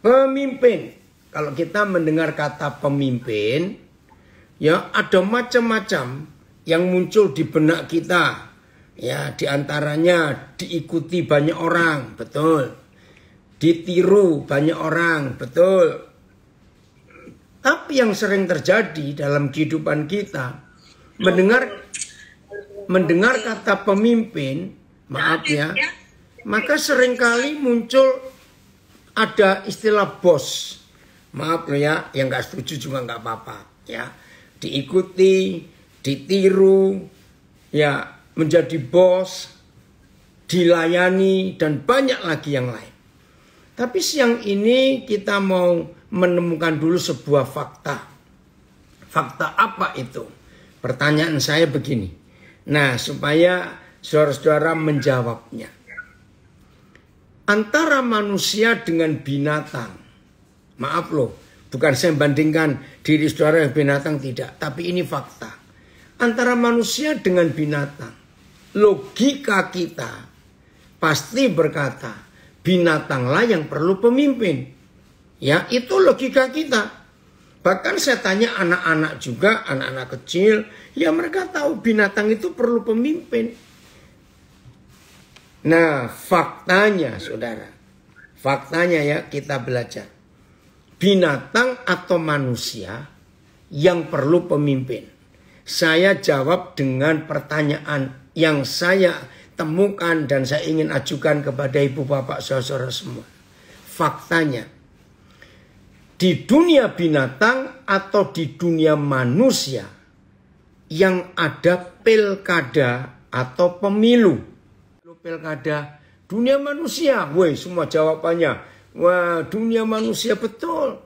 Pemimpin. Kalau kita mendengar kata pemimpin, ya ada macam-macam yang muncul di benak kita. Ya, diantaranya diikuti banyak orang, betul. Ditiru banyak orang, betul. Tapi yang sering terjadi dalam kehidupan kita, mendengar kata pemimpin, maaf ya, maka seringkali muncul ada istilah bos. Maaf loh ya, yang nggak setuju juga nggak apa-apa ya. Diikuti, ditiru, ya menjadi bos, dilayani dan banyak lagi yang lain. Tapi siang ini kita mau menemukan dulu sebuah fakta. Fakta apa itu? Pertanyaan saya begini. Nah, supaya saudara-saudara menjawabnya. Antara manusia dengan binatang. Maaf loh, bukan saya bandingkan diri saudara dengan binatang, tidak. Tapi ini fakta. Antara manusia dengan binatang. Logika kita pasti berkata, binatanglah yang perlu pemimpin. Ya, itu logika kita. Bahkan saya tanya anak-anak juga, anak-anak kecil, ya mereka tahu binatang itu perlu pemimpin. Nah, faktanya saudara, faktanya ya kita belajar. Binatang atau manusia yang perlu pemimpin? Saya jawab dengan pertanyaan yang saya temukan dan saya ingin ajukan kepada ibu bapak saudara semua. Faktanya, di dunia binatang atau di dunia manusia yang ada pilkada atau pemilu. Pilkada, dunia manusia, woi semua jawabannya, wah dunia manusia betul.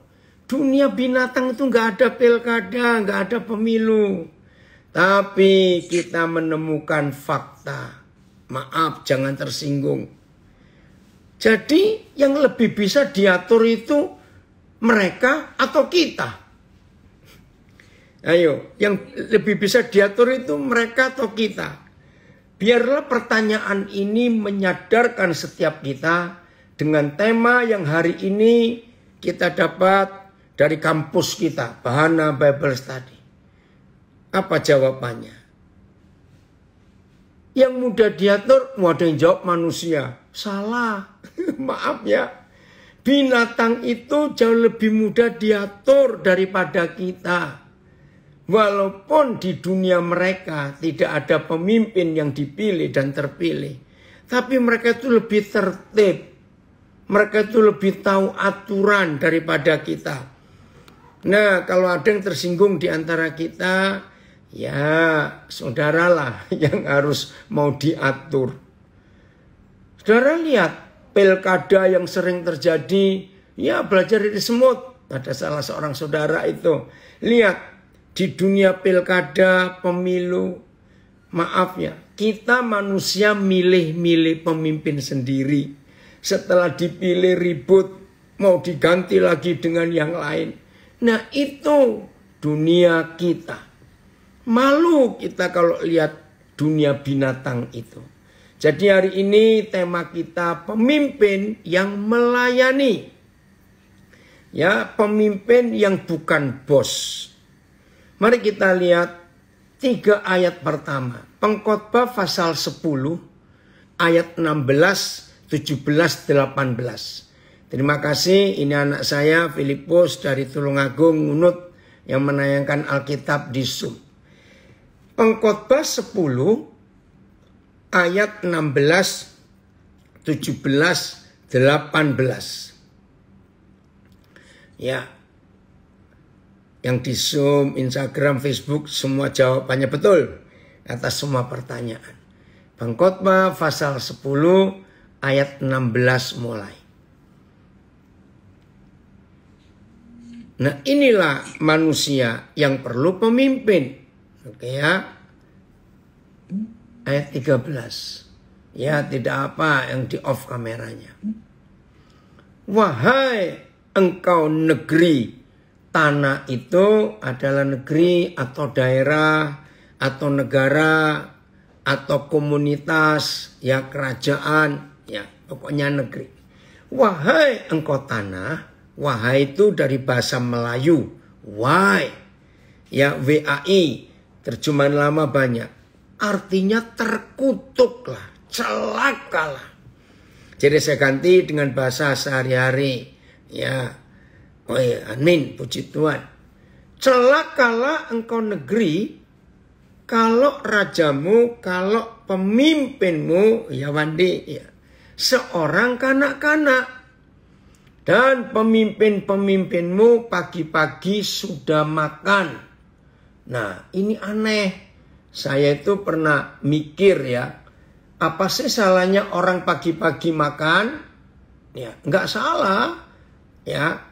Dunia binatang itu nggak ada pilkada, nggak ada pemilu. Tapi kita menemukan fakta. Maaf, jangan tersinggung. Jadi yang lebih bisa diatur itu mereka atau kita? Ayo, yang lebih bisa diatur itu mereka atau kita? Biarlah pertanyaan ini menyadarkan setiap kita dengan tema yang hari ini kita dapat dari kampus kita, Bahana Bible Study. Apa jawabannya? Yang mudah diatur, ada yang jawab manusia. Salah, maaf ya. Binatang itu jauh lebih mudah diatur daripada kita. Walaupun di dunia mereka tidak ada pemimpin yang dipilih dan terpilih. Tapi mereka itu lebih tertib. Mereka itu lebih tahu aturan daripada kita. Nah, kalau ada yang tersinggung di antara kita, ya saudaralah yang harus mau diatur. Saudara lihat pilkada yang sering terjadi, ya belajar dari semut. Ada salah seorang saudara itu. Lihat di dunia pilkada, pemilu, maaf ya, kita manusia milih-milih pemimpin sendiri. Setelah dipilih ribut, mau diganti lagi dengan yang lain. Nah itu dunia kita. Malu kita kalau lihat dunia binatang itu. Jadi hari ini tema kita pemimpin yang melayani. Ya, pemimpin yang bukan bos. Mari kita lihat 3 ayat pertama. Pengkhotbah pasal 10 ayat 16, 17, 18. Terima kasih, ini anak saya Filipus dari Tulungagung Ngunut yang menayangkan Alkitab di Zoom. Pengkhotbah 10 ayat 16, 17, 18. Ya. Yang di Zoom, Instagram, Facebook semua jawabannya betul atas semua pertanyaan. Pengkhotbah pasal 10 ayat 16 mulai. Nah, inilah manusia yang perlu pemimpin. Oke ya. Ayat 13. Ya, tidak apa yang di off kameranya. Wahai engkau negeri, tanah itu adalah negeri atau daerah atau negara atau komunitas, ya kerajaan, ya pokoknya negeri. Wahai engkau tanah, Wahai itu dari bahasa Melayu. Why. Ya, WAI. Terjemahan lama banyak. Artinya terkutuklah. Celakalah. Jadi saya ganti dengan bahasa sehari-hari. Ya. Oh ya, amin. Puji Tuhan. Celakalah engkau negeri. Kalau rajamu, kalau pemimpinmu. Ya Wandi. Ya. Seorang kanak-kanak. Dan pemimpin-pemimpinmu pagi-pagi sudah makan. Nah, ini aneh. Saya itu pernah mikir ya. Apa sih salahnya orang pagi-pagi makan? Ya, enggak salah. Ya.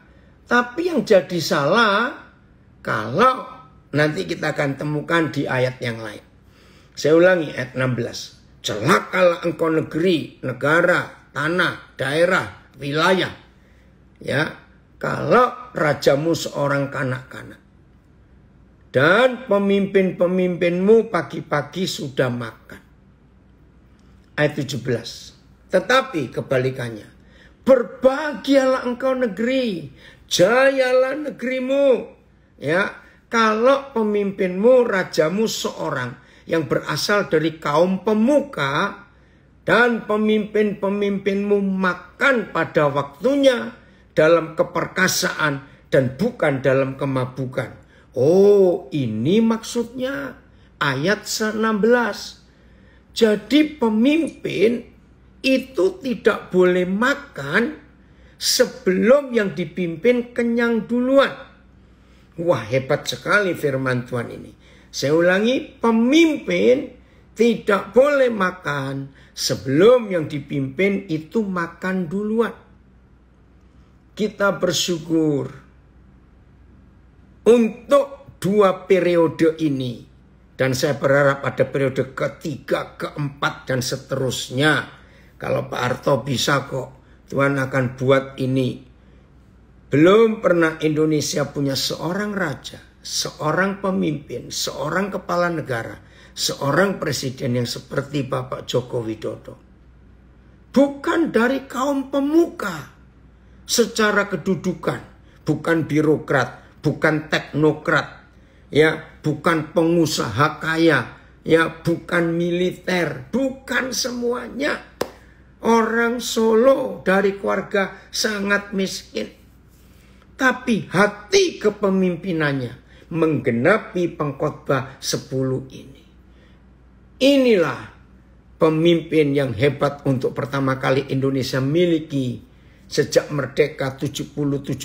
Tapi yang jadi salah kalau nanti kita akan temukan di ayat yang lain. Saya ulangi ayat 16. Celakalah engkau negeri, negara, tanah, daerah, wilayah. Ya, kalau rajamu seorang kanak-kanak dan pemimpin-pemimpinmu pagi-pagi sudah makan. Ayat 17. Tetapi kebalikannya, berbahagialah engkau negeri, jayalah negerimu. Ya, kalau pemimpinmu, rajamu seorang yang berasal dari kaum pemuka dan pemimpin-pemimpinmu makan pada waktunya, dalam keperkasaan dan bukan dalam kemabukan. Oh, ini maksudnya ayat 16. Jadi pemimpin itu tidak boleh makan sebelum yang dipimpin kenyang duluan. Wah, hebat sekali firman Tuhan ini. Saya ulangi, pemimpin tidak boleh makan sebelum yang dipimpin itu makan duluan. Kita bersyukur untuk 2 periode ini. Dan saya berharap ada periode ketiga, keempat, dan seterusnya. Kalau Pak Harto bisa kok, Tuhan akan buat ini. Belum pernah Indonesia punya seorang raja, seorang pemimpin, seorang kepala negara, seorang presiden yang seperti Bapak Joko Widodo. Bukan dari kaum pemuka. Secara kedudukan, bukan birokrat, bukan teknokrat, ya, bukan pengusaha kaya, ya, bukan militer, bukan semuanya. Orang Solo dari keluarga sangat miskin. Tapi hati kepemimpinannya menggenapi pengkhotbah 10 ini. Inilah pemimpin yang hebat untuk pertama kali Indonesia miliki. Sejak merdeka 77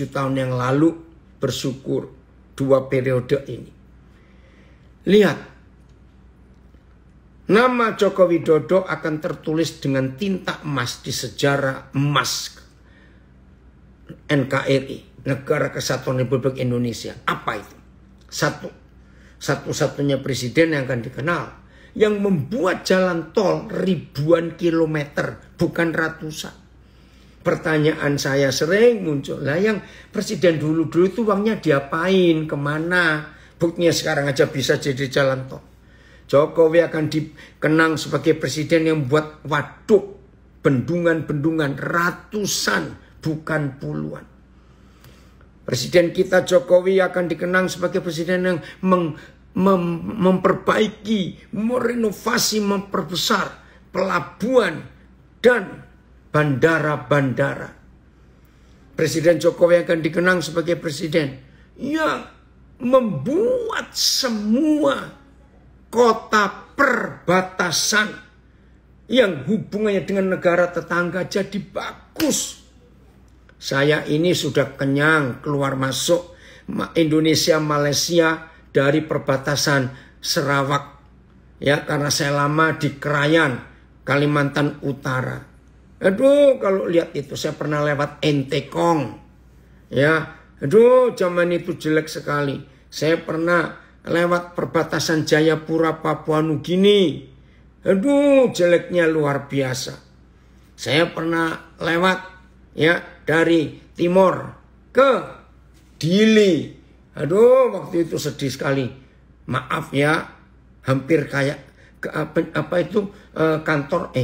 tahun yang lalu, bersyukur 2 periode ini. Lihat, nama Joko Widodo akan tertulis dengan tinta emas di sejarah emas NKRI, Negara Kesatuan Republik Indonesia. Apa itu? Satu-satunya presiden yang akan dikenal, yang membuat jalan tol ribuan kilometer, bukan ratusan. Pertanyaan saya sering muncul, lah yang presiden dulu-dulu itu uangnya diapain, kemana? Buktinya sekarang aja bisa jadi jalan tol. Jokowi akan dikenang sebagai presiden yang buat waduk, bendungan-bendungan ratusan, bukan puluhan. Presiden kita Jokowi akan dikenang sebagai presiden yang memperbaiki, merenovasi, memperbesar pelabuhan dan bandara-bandara. Presiden Jokowi akan dikenang sebagai presiden yang membuat semua kota perbatasan yang hubungannya dengan negara tetangga jadi bagus. Saya ini sudah kenyang keluar masuk Indonesia Malaysia dari perbatasan Sarawak. Ya, karena saya lama di Krayan, Kalimantan Utara. Aduh, kalau lihat itu saya pernah lewat Entekong. Ya, aduh, zaman itu jelek sekali. Saya pernah lewat perbatasan Jayapura, Papua Nugini. Aduh, jeleknya luar biasa. Saya pernah lewat ya dari timur ke Dili. Aduh, waktu itu sedih sekali. Maaf ya, hampir kayak kantor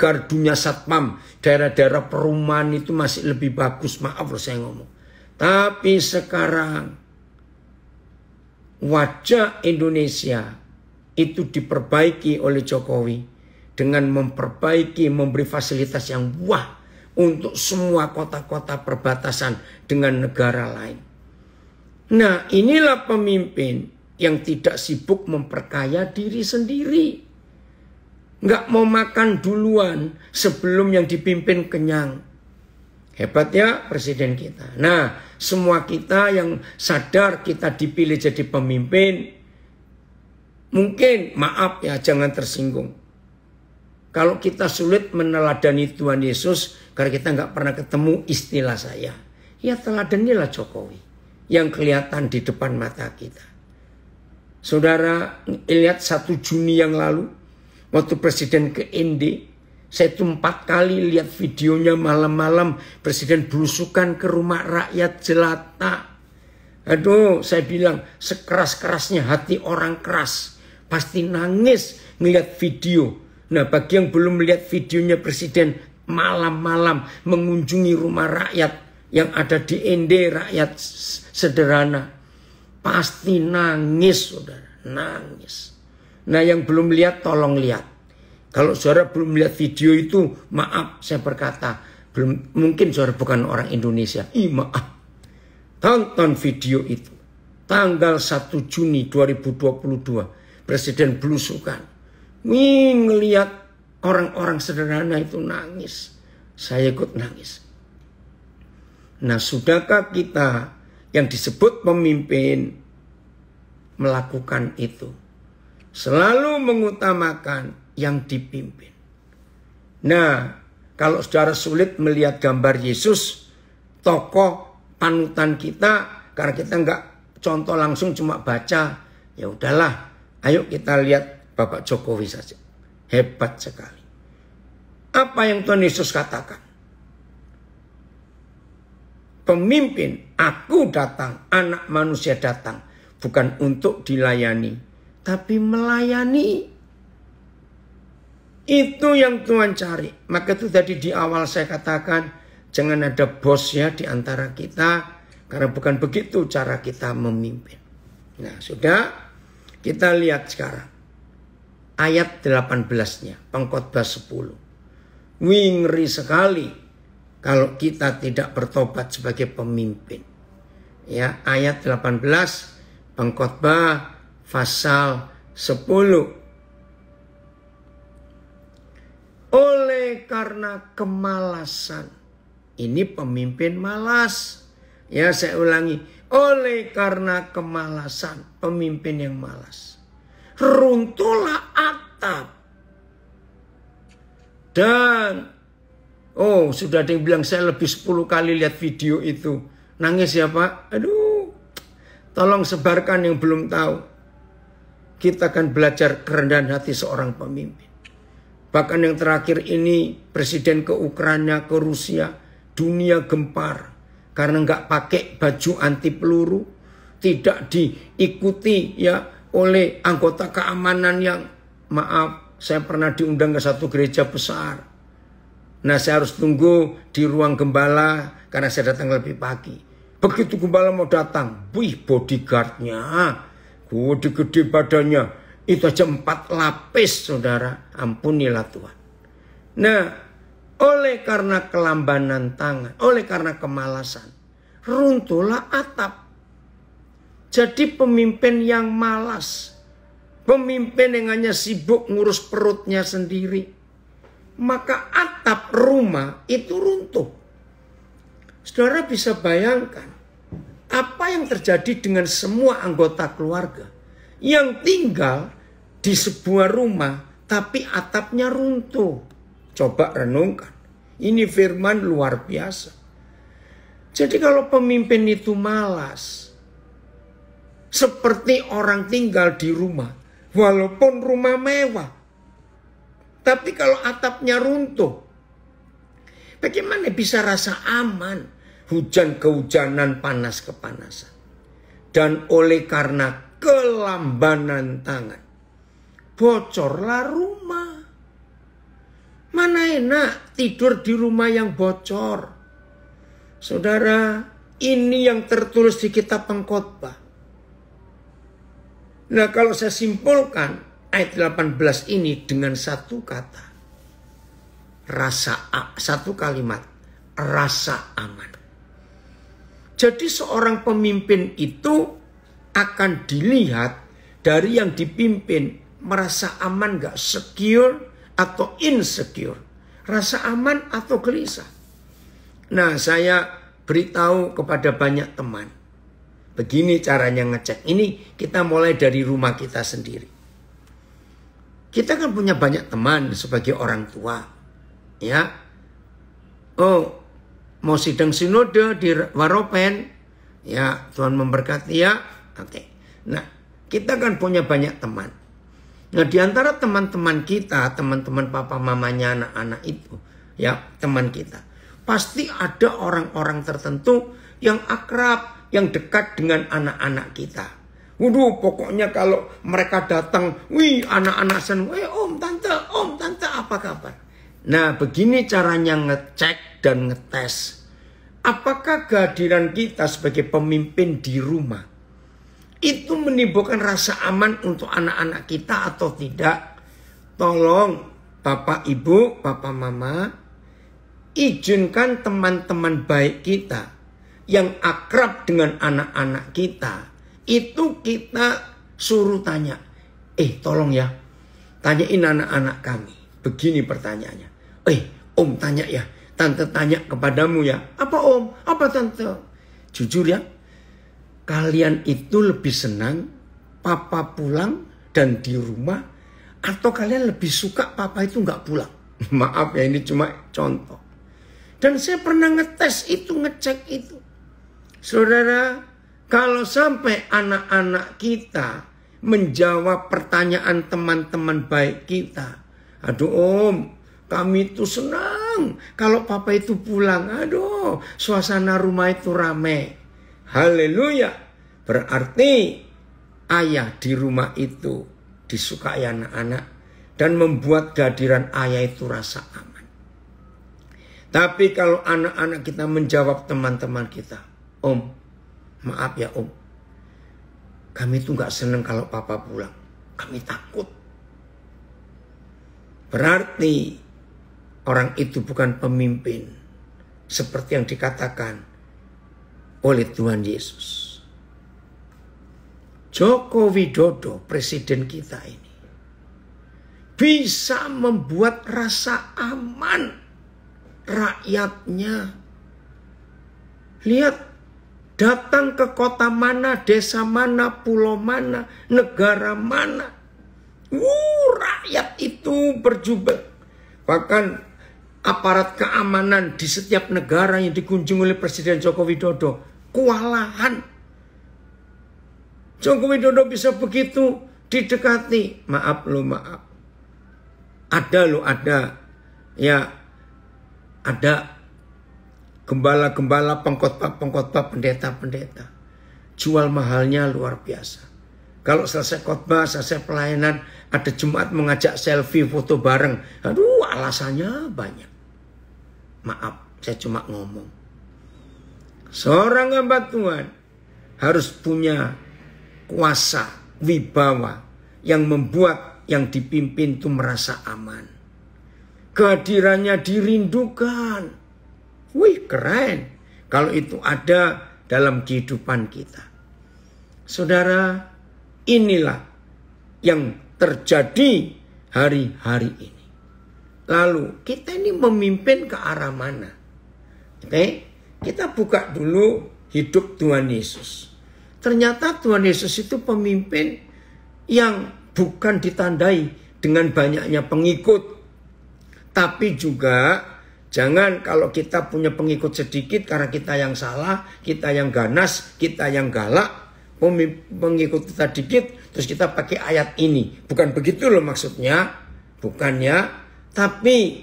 gardunya Satpam, daerah-daerah perumahan itu masih lebih bagus. Maaf loh saya ngomong. Tapi sekarang wajah Indonesia itu diperbaiki oleh Jokowi dengan memperbaiki, memberi fasilitas yang wah untuk semua kota-kota perbatasan dengan negara lain. Nah, inilah pemimpin yang tidak sibuk memperkaya diri sendiri. Nggak mau makan duluan sebelum yang dipimpin kenyang. Hebat ya presiden kita. Nah, semua kita yang sadar kita dipilih jadi pemimpin, mungkin maaf ya, jangan tersinggung. Kalau kita sulit meneladani Tuhan Yesus karena kita nggak pernah ketemu istilah saya, ya teladanilah Jokowi yang kelihatan di depan mata kita. Saudara lihat 1 Juni yang lalu waktu presiden ke ND, saya itu 4 kali lihat videonya malam-malam presiden belusukan ke rumah rakyat jelata. Aduh, saya bilang sekeras-kerasnya hati orang keras pasti nangis ngeliat video. Nah, bagi yang belum melihat videonya presiden malam-malam mengunjungi rumah rakyat yang ada di ND, rakyat sederhana, pasti nangis, saudara, nangis. Nah, yang belum lihat tolong lihat. Kalau saudara belum lihat video itu, maaf saya berkata, belum, mungkin saudara bukan orang Indonesia. Maaf. Tonton video itu. Tanggal 1 Juni 2022, presiden belusukan. Ngelihat orang-orang sederhana itu nangis. Saya ikut nangis. Nah, sudahkah kita yang disebut pemimpin melakukan itu? Selalu mengutamakan yang dipimpin. Nah, kalau saudara sulit melihat gambar Yesus, tokoh panutan kita, karena kita nggak contoh langsung cuma baca, ya udahlah, ayo kita lihat Bapak Jokowi saja. Hebat sekali. Apa yang Tuhan Yesus katakan? Pemimpin, aku datang, anak manusia datang, bukan untuk dilayani, tapi melayani. Itu yang Tuhan cari. Maka itu tadi di awal saya katakan, jangan ada bos ya di antara kita, karena bukan begitu cara kita memimpin. Nah, sudah kita lihat sekarang ayat 18-nya, Pengkhotbah 10. Ngeri sekali kalau kita tidak bertobat sebagai pemimpin. Ya, ayat 18 Pengkhotbah pasal 10. Oleh karena kemalasan. Ini pemimpin malas. Ya, saya ulangi. Oleh karena kemalasan. Pemimpin yang malas. Runtuhlah atap. Dan sudah ada yang bilang saya lebih 10 kali lihat video itu. Nangis ya Pak? Aduh. Tolong sebarkan yang belum tahu. Kita akan belajar kerendahan hati seorang pemimpin. Bahkan yang terakhir ini presiden ke Ukraina, ke Rusia, dunia gempar. Karena nggak pakai baju anti peluru, tidak diikuti ya oleh anggota keamanan yang, maaf, saya pernah diundang ke satu gereja besar. Nah, saya harus tunggu di ruang gembala karena saya datang lebih pagi. Begitu gembala mau datang, wih bodyguardnya, gede-gede badannya. Itu aja 4 lapis, saudara. Ampunilah Tuhan. Nah, oleh karena kelambanan tangan, oleh karena kemalasan, runtuhlah atap. Jadi pemimpin yang malas, pemimpin yang hanya sibuk ngurus perutnya sendiri, maka atap rumah itu runtuh. Saudara bisa bayangkan apa yang terjadi dengan semua anggota keluarga yang tinggal di sebuah rumah tapi atapnya runtuh. Coba renungkan. Ini firman luar biasa. Jadi kalau pemimpin itu malas, seperti orang tinggal di rumah, walaupun rumah mewah, tapi kalau atapnya runtuh, bagaimana bisa rasa aman? Hujan kehujanan, panas kepanasan. Dan oleh karena kelambanan tangan, bocorlah rumah. Mana enak tidur di rumah yang bocor. Saudara, Ini yang tertulis di kitab Pengkhotbah. Nah, kalau saya simpulkan ayat 18 ini dengan satu kata. Satu kalimat. Rasa aman. Jadi seorang pemimpin itu akan dilihat dari yang dipimpin. Merasa aman gak? Secure atau insecure? Rasa aman atau gelisah? Nah, saya beritahu kepada banyak teman. Begini caranya ngecek. Ini kita mulai dari rumah kita sendiri. Kita kan punya banyak teman sebagai orang tua. Ya. Oh, mau sidang sinode di Waropen. Ya, Tuhan memberkati ya. Oke. Nah, kita kan punya banyak teman. Nah, di antara teman-teman kita, teman-teman papa mamanya anak-anak itu, ya, teman kita. Pasti ada orang-orang tertentu yang akrab, yang dekat dengan anak-anak kita. Waduh, pokoknya kalau mereka datang, wih, anak-anak sen, wih, om, tante, apa kabar? Nah, begini caranya ngecek dan ngetes. Apakah kehadiran kita sebagai pemimpin di rumah itu menimbulkan rasa aman untuk anak-anak kita atau tidak? Tolong Bapak Ibu, Papa Mama, izinkan teman-teman baik kita yang akrab dengan anak-anak kita, itu kita suruh tanya. Tolong ya, tanyain anak-anak kami. Begini pertanyaannya. Om tanya ya, tante tanya kepadamu ya. Apa om? Apa tante? Jujur ya, kalian itu lebih senang papa pulang dan di rumah, atau kalian lebih suka papa itu nggak pulang? Maaf ya, ini cuma contoh. Dan saya pernah ngetes itu, ngecek itu. Saudara, kalau sampai anak-anak kita menjawab pertanyaan teman-teman baik kita. Aduh om, kami itu senang kalau papa itu pulang. Aduh, suasana rumah itu ramai. Haleluya. Berarti ayah di rumah itu disukai anak-anak dan membuat kehadiran ayah itu rasa aman. Tapi kalau anak-anak kita menjawab teman-teman kita, om, maaf ya om, kami itu gak senang kalau papa pulang, kami takut. Berarti orang itu bukan pemimpin seperti yang dikatakan oleh Tuhan Yesus. Joko Widodo, presiden kita ini, bisa membuat rasa aman rakyatnya. Lihat, datang ke kota mana, desa mana, pulau mana, negara mana, rakyat itu berjubel. Bahkan aparat keamanan di setiap negara yang dikunjungi oleh Presiden Joko Widodo kewalahan. Joko Widodo bisa begitu didekati. Maaf. Ya, ada gembala-gembala, pengkhotbah, pendeta-pendeta. Jual mahalnya luar biasa. Kalau selesai khotbah, selesai pelayanan, ada jemaat mengajak selfie, foto bareng. Aduh, alasannya banyak. Maaf, saya cuma ngomong. Seorang hamba Tuhan harus punya kuasa, wibawa yang membuat yang dipimpin itu merasa aman. Kehadirannya dirindukan. Wih, keren kalau itu ada dalam kehidupan kita. Saudara, inilah yang terjadi hari-hari ini. Lalu kita ini memimpin ke arah mana? Oke, kita buka dulu hidup Tuhan Yesus. Ternyata Tuhan Yesus itu pemimpin yang bukan ditandai dengan banyaknya pengikut. Tapi juga jangan kalau kita punya pengikut sedikit karena kita yang salah, kita yang ganas, kita yang galak, pengikut kita dikit, terus kita pakai ayat ini. Bukan begitu loh maksudnya. Bukan ya. Tapi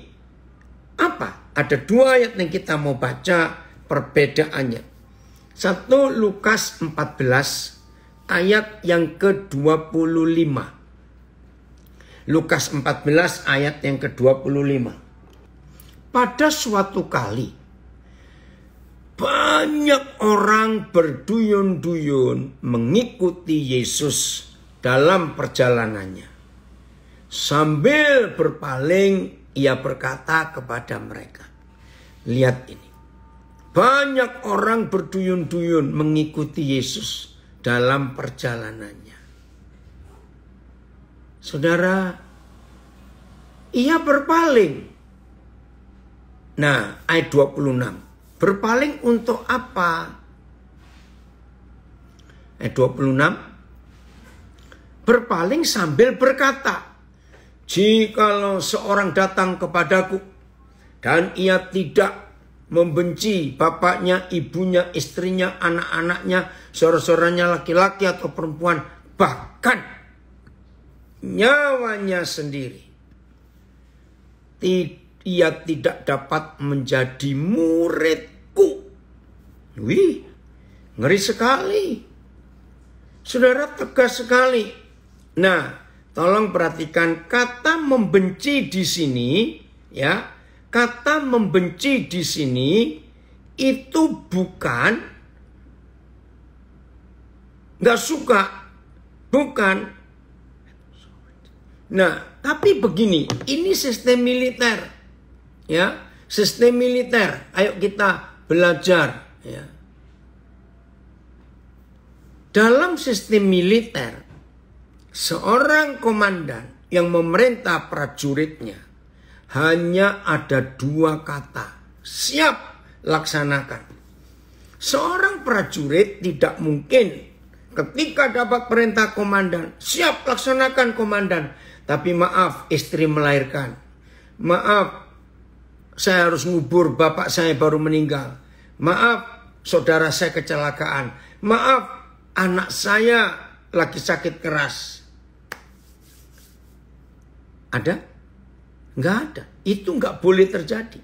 apa? Ada dua ayat yang kita mau baca perbedaannya. Satu, Lukas 14 ayat yang ke-25. Lukas 14 ayat yang ke-25. Pada suatu kali banyak orang berduyun-duyun mengikuti Yesus dalam perjalanannya. Sambil berpaling, ia berkata kepada mereka, lihat ini. Banyak orang berduyun-duyun mengikuti Yesus dalam perjalanannya. Saudara, ia berpaling. Nah, ayat 26. Berpaling untuk apa? Ayat 26. Berpaling sambil berkata, jikalau seorang datang kepadaku dan ia tidak membenci bapaknya, ibunya, istrinya, anak-anaknya, saudara-saudaranya laki-laki atau perempuan, bahkan nyawanya sendiri, ia tidak dapat menjadi muridku. Wih, ngeri sekali. Saudara, tegas sekali. Nah, tolong perhatikan kata membenci di sini, ya. Kata membenci di sini itu bukan nggak suka, bukan. Nah, tapi begini, ini sistem militer, ya, sistem militer. Ayo kita belajar, ya. Dalam sistem militer, seorang komandan yang memerintah prajuritnya hanya ada dua kata, siap, laksanakan. Seorang prajurit tidak mungkin ketika dapat perintah komandan, siap, laksanakan komandan. Tapi maaf, istri melahirkan. Maaf, saya harus ngubur, bapak saya baru meninggal. Maaf, saudara saya kecelakaan. Maaf, anak saya lagi sakit keras. Ada? Nggak ada. Itu nggak boleh terjadi.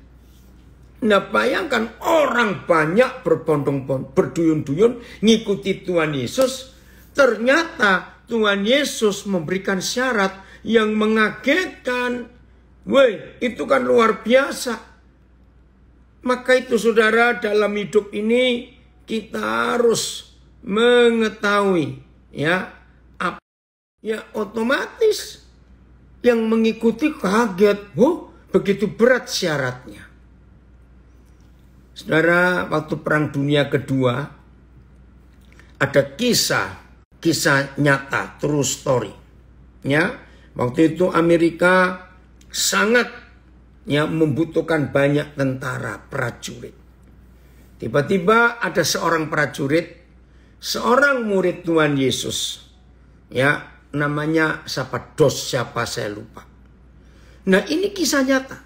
Nah, bayangkan orang banyak berbondong-bondong, berduyun-duyun ngikuti Tuhan Yesus. Ternyata Tuhan Yesus memberikan syarat yang mengagetkan. Woi, itu kan luar biasa. Maka itu saudara, dalam hidup ini kita harus mengetahui, ya, apa, ya, otomatis yang mengikuti kaget. Begitu berat syaratnya. Saudara, waktu Perang Dunia Kedua ada kisah nyata, true story. Ya, waktu itu Amerika sangat, ya, membutuhkan banyak tentara prajurit. Tiba-tiba ada seorang prajurit, seorang murid Tuhan Yesus, ya, namanya siapa saya lupa. Nah, ini kisah nyata.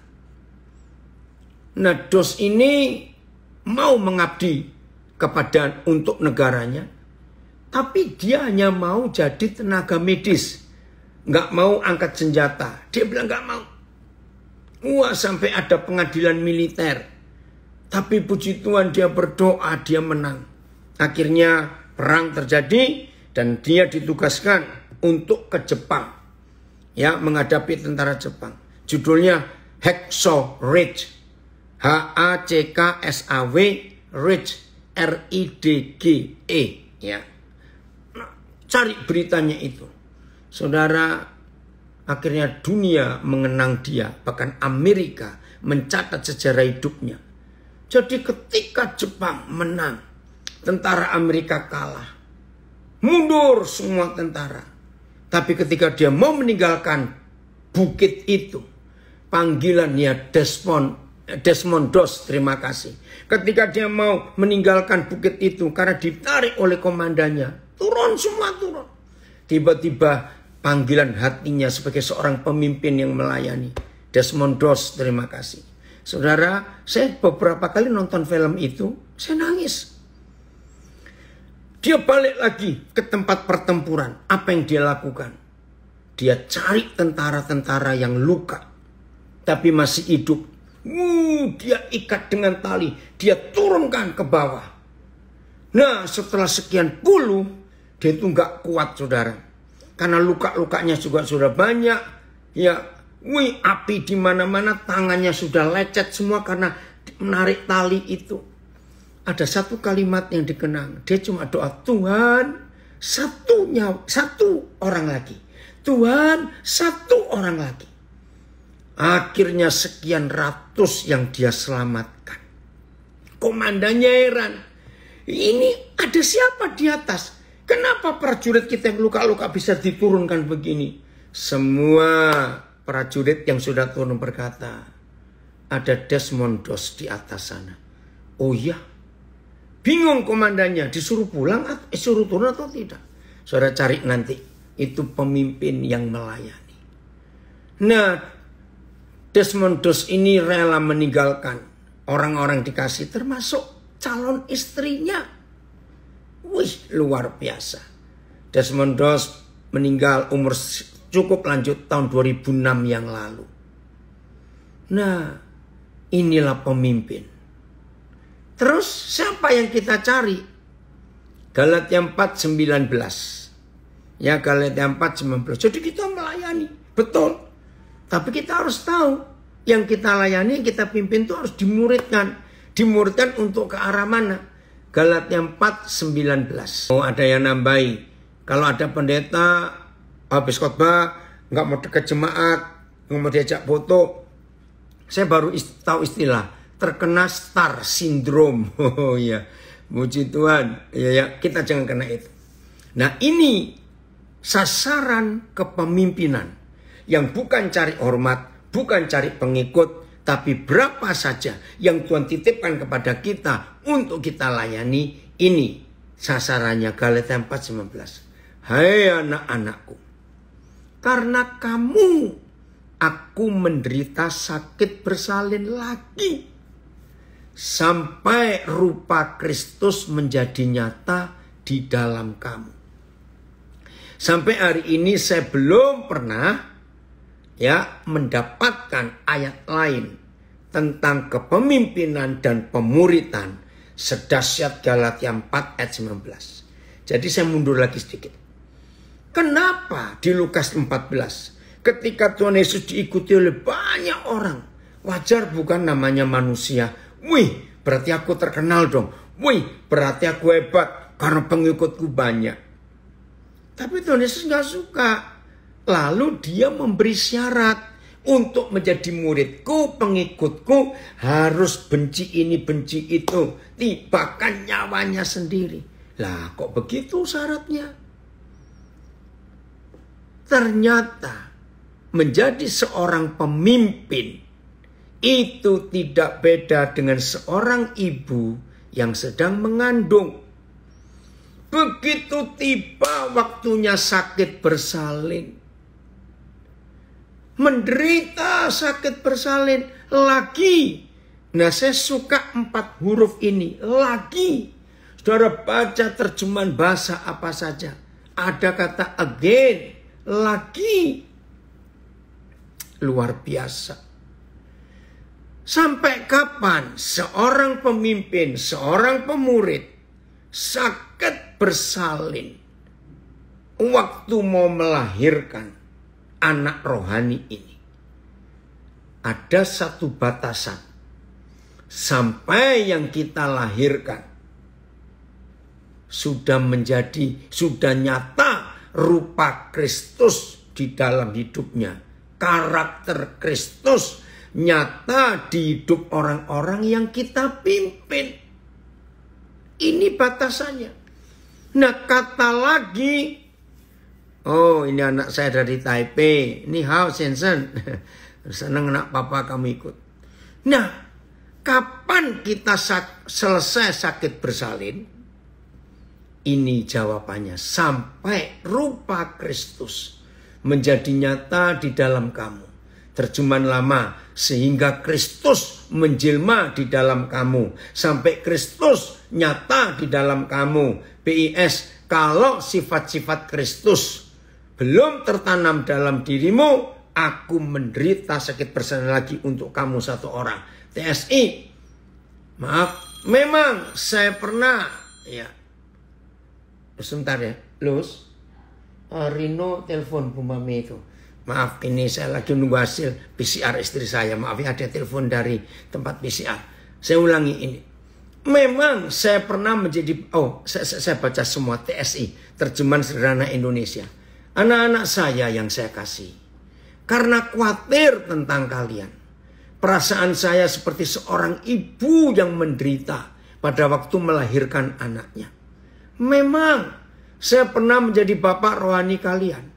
Nah, Dos ini mau mengabdi untuk negaranya, tapi dia hanya mau jadi tenaga medis, nggak mau angkat senjata. Dia bilang nggak mau. Wah, sampai ada pengadilan militer. Tapi puji Tuhan dia berdoa, dia menang. Akhirnya perang terjadi dan dia ditugaskan untuk ke Jepang, ya, menghadapi tentara Jepang. Judulnya Hacksaw Ridge, HACKSAW Ridge, RIDGE, ya. Nah, cari beritanya itu, saudara. Akhirnya dunia mengenang dia, bahkan Amerika mencatat sejarah hidupnya. Jadi ketika Jepang menang, tentara Amerika kalah, mundur semua tentara. Tapi ketika dia mau meninggalkan bukit itu, panggilannya Desmond Doss, terima kasih. Ketika dia mau meninggalkan bukit itu karena ditarik oleh komandannya, turun semua, turun. Tiba-tiba panggilan hatinya sebagai seorang pemimpin yang melayani. Desmond Doss, terima kasih. Saudara, saya beberapa kali nonton film itu, saya nangis. Dia balik lagi ke tempat pertempuran. Apa yang dia lakukan? Dia cari tentara-tentara yang luka, tapi masih hidup. Dia ikat dengan tali. Dia turunkan ke bawah. Nah, setelah sekian puluh, dia itu nggak kuat, saudara. Karena luka-lukanya juga sudah banyak. Ya, api di mana-mana, tangannya sudah lecet semua karena menarik tali itu. ada satu kalimat yang dikenang. Dia cuma doa, Tuhan satu orang lagi. Tuhan satu orang lagi. Akhirnya sekian ratus yang dia selamatkan. Komandannya heran. Ini ada siapa di atas? Kenapa prajurit kita yang luka-luka bisa diturunkan begini? Semua prajurit yang sudah turun berkata, ada Desmond Doss di atas sana. Oh iya. Bingung komandannya, disuruh pulang atau suruh turun atau tidak. Saudara cari nanti, itu pemimpin yang melayani. Nah, Desmond Doss ini rela meninggalkan orang-orang dikasih, termasuk calon istrinya. Wih, luar biasa. Desmond Doss meninggal umur cukup lanjut tahun 2006 yang lalu. Nah, inilah pemimpin. Terus siapa yang kita cari? Galatia 4:19. Ya, Galatia 4:19. Jadi kita melayani, betul. Tapi kita harus tahu, yang kita layani, yang kita pimpin itu harus dimuridkan. Dimuridkan untuk ke arah mana? Galatia 4:19. Oh, ada yang nambahi. Kalau ada pendeta habis khotbah nggak mau dekat jemaat, nggak mau diajak foto, saya baru tahu istilah terkena star syndrome. Oh iya, puji Tuhan. Ya, kita jangan kena itu. Nah, ini sasaran kepemimpinan yang bukan cari hormat, bukan cari pengikut, tapi berapa saja yang Tuhan titipkan kepada kita untuk kita layani. Ini sasarannya. Galatia 4:19. Hai anak-anakku, karena kamu aku menderita sakit bersalin lagi, sampai rupa Kristus menjadi nyata di dalam kamu. Sampai hari ini saya belum pernah mendapatkan ayat lain tentang kepemimpinan dan pemuritan sedahsyat Galatia 4 ayat 19. Jadi saya mundur lagi sedikit. Kenapa di Lukas 14 ketika Tuhan Yesus diikuti oleh banyak orang, wajar bukan namanya manusia? Wih, berarti aku terkenal dong. Wih, berarti aku hebat karena pengikutku banyak. Tapi Tuhan Yesus gak suka. Lalu dia memberi syarat untuk menjadi muridku, pengikutku harus benci ini, benci itu. Tibakan nyawanya sendiri. Lah kok begitu syaratnya? Ternyata menjadi seorang pemimpin itu tidak beda dengan seorang ibu yang sedang mengandung. Begitu tiba waktunya sakit bersalin, menderita sakit bersalin lagi. Nah, saya suka 4 huruf ini, lagi. Saudara baca terjemahan bahasa apa saja, ada kata again, lagi. Luar biasa. Sampai kapan seorang pemimpin, seorang pemurid sakit bersalin waktu mau melahirkan anak rohani ini? Ada satu batasan. Sampai yang kita lahirkan sudah nyata rupa Kristus di dalam hidupnya. Karakter Kristus nyata di hidup orang-orang yang kita pimpin. Ini batasannya. Nah, kata lagi, oh ini anak saya dari Taipei, ni hao Sensen, senang anak papa kamu ikut. Nah, kapan kita selesai sakit bersalin? Ini jawabannya, sampai rupa Kristus menjadi nyata di dalam kamu. Terjemahan lama, sehingga Kristus menjelma di dalam kamu. Sampai Kristus nyata di dalam kamu. PIS, kalau sifat-sifat Kristus belum tertanam dalam dirimu, aku menderita sakit bersalin lagi untuk kamu satu orang. TSI, maaf, memang saya pernah, ya. Sebentar ya, Lus. Rino telepon Bu Mami itu. Maaf, ini saya lagi nunggu hasil PCR istri saya. Maaf ya, ada telepon dari tempat PCR. Saya ulangi ini. Memang saya pernah menjadi, saya baca semua TSI, terjemahan sederhana Indonesia. Anak-anak saya yang saya kasih. Karena khawatir tentang kalian. Perasaan saya seperti seorang ibu yang menderita pada waktu melahirkan anaknya. Memang saya pernah menjadi bapak rohani kalian.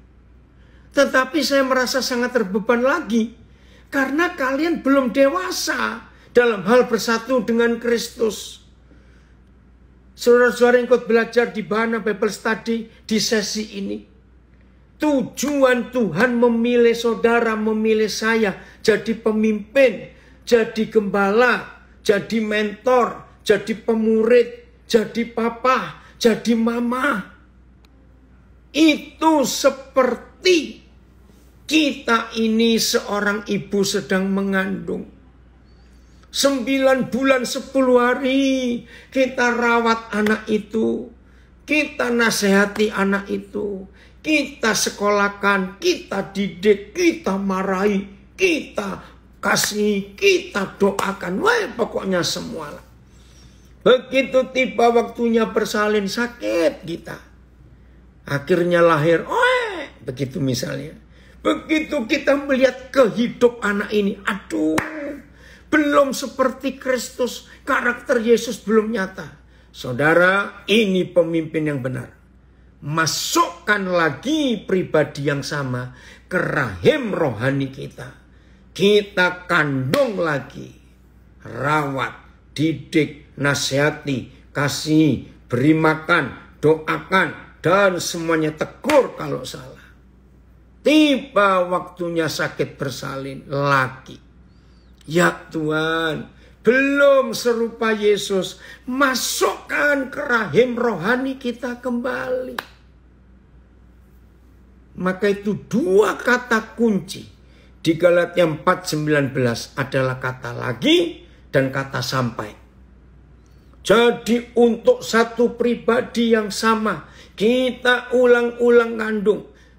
Tetapi saya merasa sangat terbeban lagi. Karena kalian belum dewasa dalam hal bersatu dengan Kristus. Saudara-saudara yang ikut belajar di Bahana Bible Study di sesi ini. Tujuan Tuhan memilih saudara, memilih saya jadi pemimpin, jadi gembala, jadi mentor, jadi pemurid, jadi papa, jadi mama. Itu seperti kita ini seorang ibu sedang mengandung. 9 bulan 10 hari kita rawat anak itu. Kita nasihati anak itu. Kita sekolahkan, kita didik, kita marahi, kita kasih, kita doakan. Wah, pokoknya semua lah. Begitu tiba waktunya bersalin, sakit kita. Akhirnya lahir, begitu misalnya. Begitu kita melihat kehidup anak ini, aduh, belum seperti Kristus, karakter Yesus belum nyata. Saudara, ini pemimpin yang benar. Masukkan lagi pribadi yang sama ke rahim rohani kita. Kita kandung lagi, rawat, didik, nasihati, kasih, beri makan, doakan, dan semuanya tegur kalau salah. Tiba waktunya sakit bersalin lagi. Ya Tuhan, belum serupa Yesus, masukkan ke rahim rohani kita kembali. Maka itu 2 kata kunci di Galatia 4:19 adalah kata lagi dan kata sampai. Jadi untuk satu pribadi yang sama, kita ulang-ulang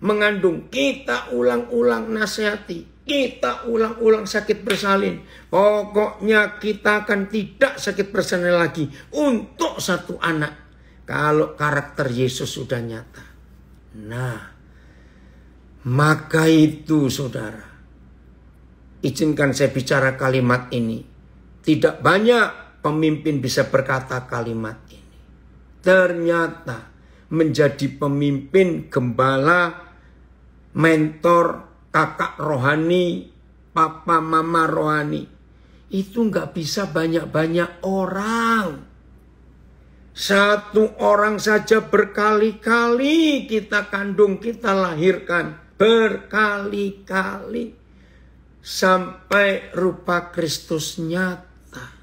mengandung, kita ulang-ulang nasihati. Kita ulang-ulang sakit bersalin. Pokoknya kita akan tidak sakit bersalin lagi untuk satu anak. Kalau karakter Yesus sudah nyata. Nah, maka itu saudara. Izinkan saya bicara kalimat ini. Tidak banyak pemimpin bisa berkata kalimat ini. Ternyata menjadi pemimpin, gembala, mentor, kakak rohani, papa mama rohani, itu nggak bisa banyak-banyak orang. Satu orang saja berkali-kali kita kandung, kita lahirkan. Berkali-kali. Sampai rupa Kristus nyata.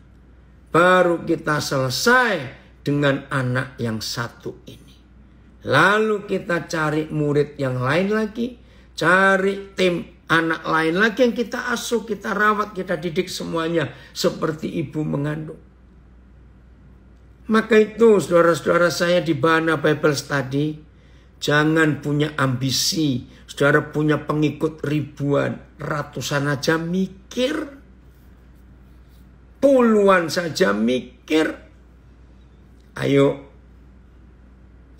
Baru kita selesai dengan anak yang satu ini. Lalu kita cari murid yang lain lagi. Cari tim anak lain lagi yang kita asuh, kita rawat, kita didik semuanya seperti ibu mengandung. Maka itu saudara-saudara saya di Bahana Bible Study, jangan punya ambisi. Saudara punya pengikut ribuan, ratusan aja mikir. Puluhan saja mikir. Ayo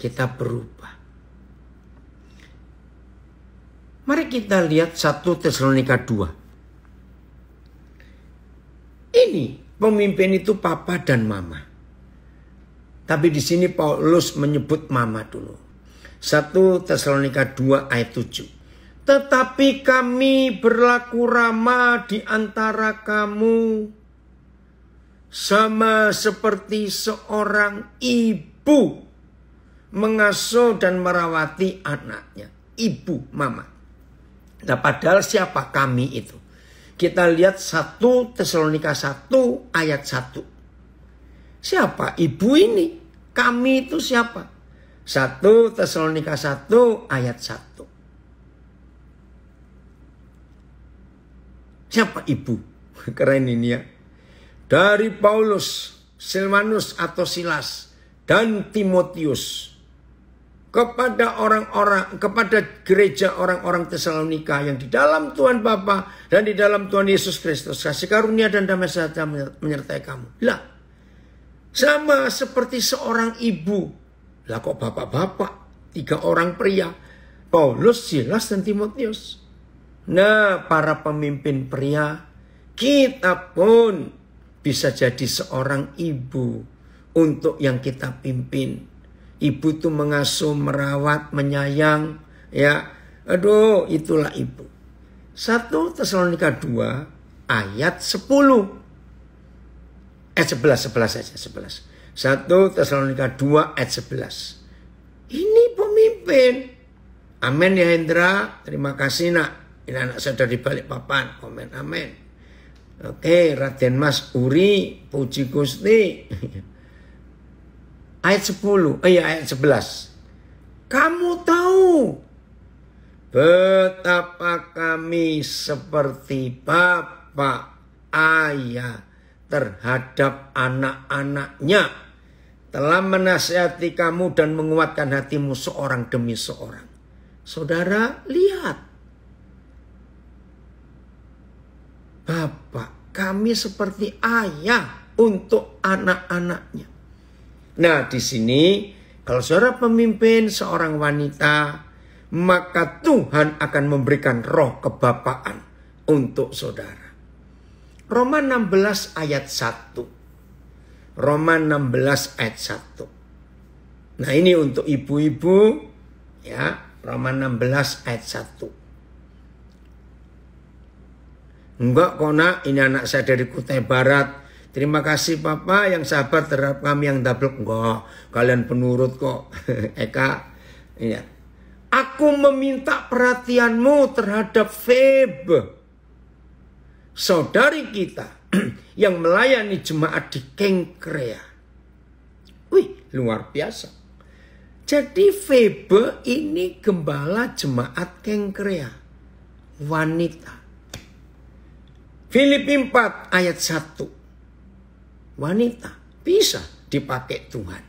kita berubah. Mari kita lihat 1 Tesalonika 2. Ini pemimpin itu papa dan mama. Tapi di sini Paulus menyebut mama dulu. 1 Tesalonika 2 ayat 7. Tetapi kami berlaku ramah di antara kamu sama seperti seorang ibu mengasuh dan merawati anaknya. Ibu, mama. Nah, padahal siapa kami itu? Kita lihat 1 Tesalonika 1 ayat 1. Siapa ibu ini? Kami itu siapa? 1 Tesalonika 1 ayat 1. Siapa ibu? Keren ini ya. Dari Paulus, Silvanus atau Silas, dan Timotius. Kepada orang-orang, kepada gereja orang-orang Tesalonika yang di dalam Tuhan Bapa dan di dalam Tuhan Yesus Kristus, kasih karunia dan damai sejahtera menyertai kamu. Lah, Sama seperti seorang ibu. Lah kok bapak-bapak, 3 orang pria, Paulus, Silas, dan Timotius. Nah, para pemimpin pria, kita pun bisa jadi seorang ibu untuk yang kita pimpin. Ibu itu mengasuh, merawat, menyayang, ya. Aduh, itulah ibu. 1 Tesalonika 2 ayat 10. 11 saja, 11. 1 Tesalonika 2 ayat 11. Ini pemimpin. Amin ya Hendra, terima kasih nak. Ini anak saya dari Balikpapan, komen amin. Oke, Raden Mas Uri, puji Gusti. Ayat 10, ayat 11. Kamu tahu betapa kami seperti bapak, ayah terhadap anak-anaknya, telah menasihati kamu dan menguatkan hatimu seorang demi seorang. Saudara, lihat. Bapak, kami seperti ayah untuk anak-anaknya. Nah, di sini kalau saudara pemimpin seorang wanita, maka Tuhan akan memberikan roh kebapaan untuk saudara. Roma 16 ayat 1. Roma 16 ayat 1. Nah, ini untuk ibu-ibu, ya, Roma 16 ayat 1. Enggak kok nak, ini anak saya dari Kutai Barat. Terima kasih Papa yang sabar terhadap kami yang double. Enggak, kalian penurut kok. Eka, ya. Aku meminta perhatianmu terhadap Febe, saudari kita yang melayani jemaat di Kengkrea. Wih, luar biasa. Jadi Febe ini gembala jemaat Kengkrea, wanita. Filipi 4 ayat 1. Wanita bisa dipakai Tuhan.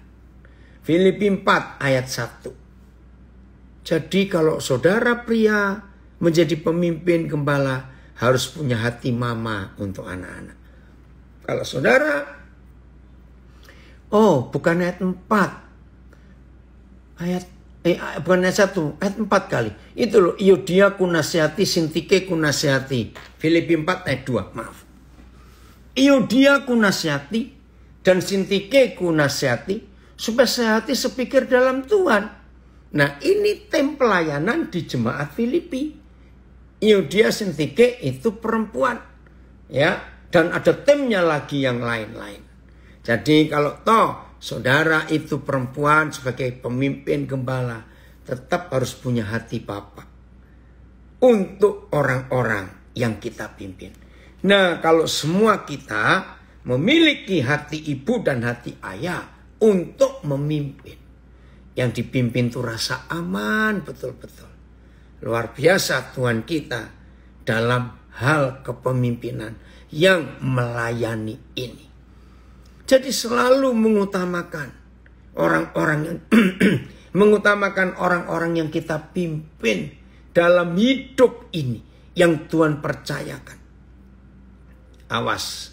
Filipi 4 ayat 1. Jadi kalau saudara pria menjadi pemimpin gembala, harus punya hati mama untuk anak-anak. Kalau saudara, bukan ayat 4. Bukan ayat 1, ayat 4 kali. Itu loh, Iodia ku nasihati, Sintike ku nasihati. Filipi 4 ayat 2, maaf. Iodia ku nasihati dan Sintike ku nasihati supaya sehati sepikir dalam Tuhan. Nah, ini tim pelayanan di jemaat Filipi. Iodia, Sintike itu perempuan, ya, dan ada timnya lagi yang lain-lain. Jadi kalau saudara itu perempuan sebagai pemimpin gembala, tetap harus punya hati Bapak untuk orang-orang yang kita pimpin. Nah, kalau semua kita memiliki hati ibu dan hati ayah untuk memimpin, yang dipimpin itu rasa aman betul-betul. Luar biasa Tuhan kita dalam hal kepemimpinan yang melayani ini. Jadi selalu mengutamakan orang-orang yang mengutamakan orang-orang yang kita pimpin dalam hidup ini yang Tuhan percayakan. Awas.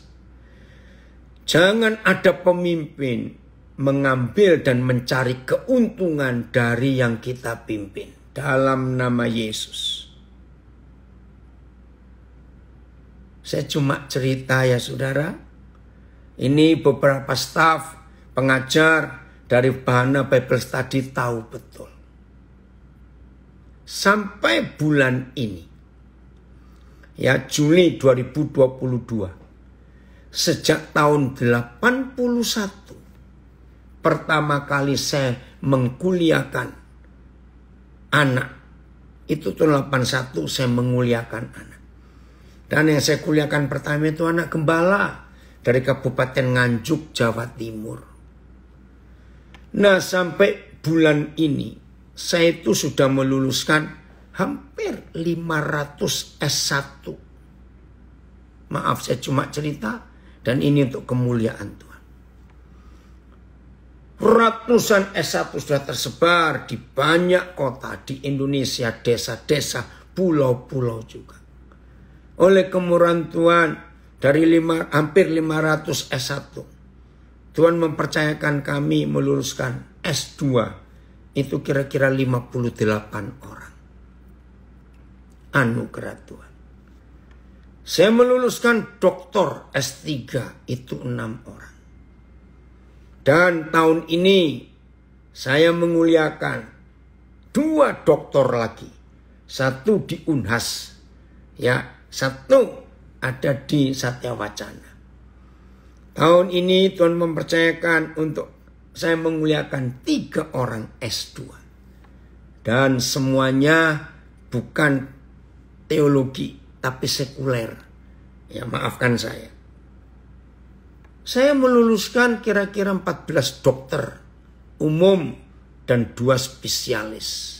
Jangan ada pemimpin mengambil dan mencari keuntungan dari yang kita pimpin dalam nama Yesus. Saya cuma cerita ya saudara. Ini beberapa staf pengajar dari Bahana Bible Study tahu betul. Sampai bulan ini, ya Juli 2022, sejak tahun 81, pertama kali saya mengkuliahkan anak. Itu tahun 81 saya menguliahkan anak. Dan yang saya kuliahkan pertama itu anak gembala dari Kabupaten Nganjuk, Jawa Timur. Nah, sampai bulan ini saya itu sudah meluluskan hampir 500 S1. Maaf, saya cuma cerita dan ini untuk kemuliaan Tuhan. Ratusan S1 sudah tersebar di banyak kota di Indonesia, desa-desa, pulau-pulau juga. Oleh kemurahan Tuhan, dari hampir 500 S1, Tuhan mempercayakan kami meluluskan S2 itu kira-kira 58 orang. Anugerah Tuhan. Saya meluluskan doktor S3 itu 6 orang. Dan tahun ini saya menguliakan 2 doktor lagi. Satu di Unhas, ya, satu ada di Satya Wacana. Tahun ini Tuhan mempercayakan untuk saya menguliakan 3 orang S2. Dan semuanya bukan teologi, tapi sekuler. Ya, maafkan saya. Saya meluluskan kira-kira 14 dokter umum dan 2 spesialis.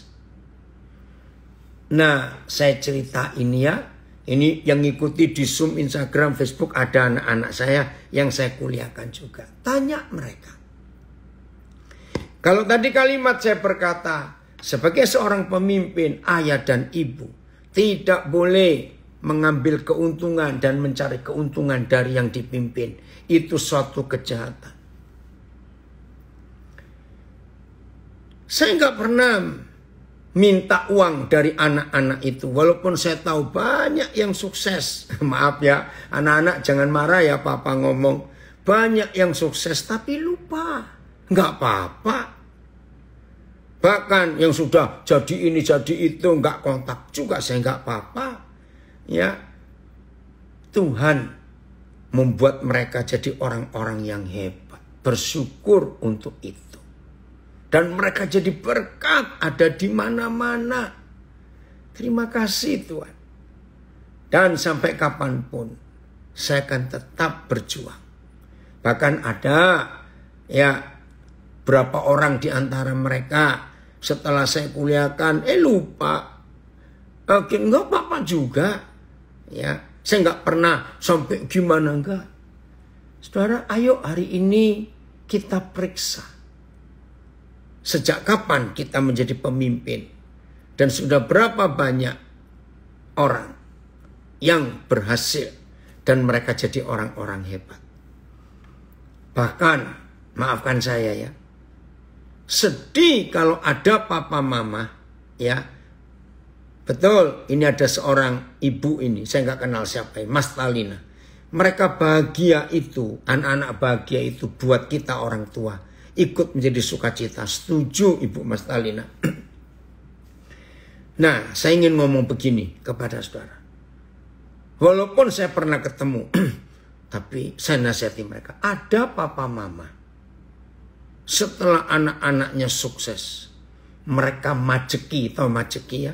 Nah, saya cerita ini ya. Ini yang ngikuti di Zoom, Instagram, Facebook, ada anak-anak saya yang saya kuliahkan juga. Tanya mereka. Kalau tadi kalimat saya berkata, sebagai seorang pemimpin, ayah dan ibu, tidak boleh mengambil keuntungan dan mencari keuntungan dari yang dipimpin. Itu suatu kejahatan. Saya nggak pernah minta uang dari anak-anak itu. Walaupun saya tahu banyak yang sukses. Maaf ya, anak-anak jangan marah ya papa ngomong. Banyak yang sukses tapi lupa. Nggak apa-apa. Bahkan yang sudah jadi ini jadi itu nggak kontak juga saya nggak apa-apa. Ya, Tuhan membuat mereka jadi orang-orang yang hebat. Bersyukur untuk itu. Dan mereka jadi berkat ada di mana-mana. Terima kasih Tuhan. Dan sampai kapanpun saya akan tetap berjuang. Bahkan ada ya berapa orang di antara mereka setelah saya kuliahkan lupa. Enggak apa-apa juga. Ya, saya nggak pernah sampai gimana enggak. Saudara, ayo hari ini kita periksa. Sejak kapan kita menjadi pemimpin? Dan sudah berapa banyak orang yang berhasil dan mereka jadi orang-orang hebat. Bahkan, maafkan saya ya, sedih kalau ada papa mama ya. Betul, ini ada seorang ibu ini, saya nggak kenal siapa, Mas Talina. Mereka bahagia itu, anak-anak bahagia itu buat kita orang tua. Ikut menjadi sukacita. Setuju Ibu Mas Talina. Nah, saya ingin ngomong begini kepada saudara. Walaupun saya pernah ketemu, tapi saya nasihati mereka. Ada papa mama, setelah anak-anaknya sukses, mereka majeki, tahu majeki ya?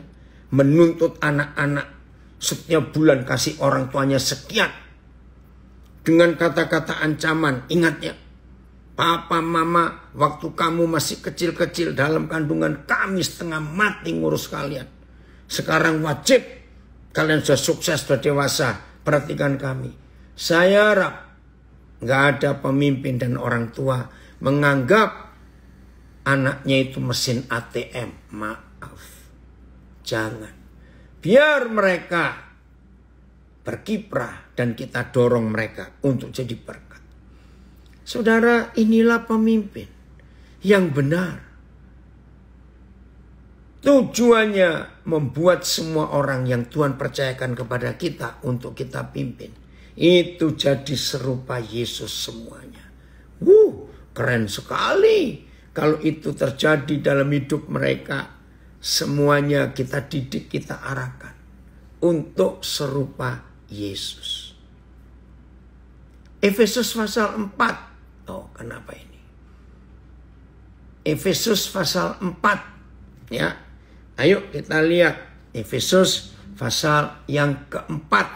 Menuntut anak-anak setiap bulan kasih orang tuanya sekian. Dengan kata-kata ancaman, ingat ya. Papa, mama, waktu kamu masih kecil-kecil dalam kandungan kami setengah mati ngurus kalian. Sekarang wajib kalian sudah sukses, sudah dewasa, perhatikan kami. Saya harap gak ada pemimpin dan orang tua menganggap anaknya itu mesin ATM. Maaf, jangan. Biar mereka berkiprah dan kita dorong mereka untuk jadi berkat. Saudara, inilah pemimpin yang benar. Tujuannya membuat semua orang yang Tuhan percayakan kepada kita untuk kita pimpin. Itu jadi serupa Yesus semuanya. Keren sekali. Kalau itu terjadi dalam hidup mereka, semuanya kita didik, kita arahkan untuk serupa Yesus. Efesus pasal 4. Oh, kenapa ini? Efesus pasal 4. Ya. Ayo kita lihat Efesus pasal yang keempat.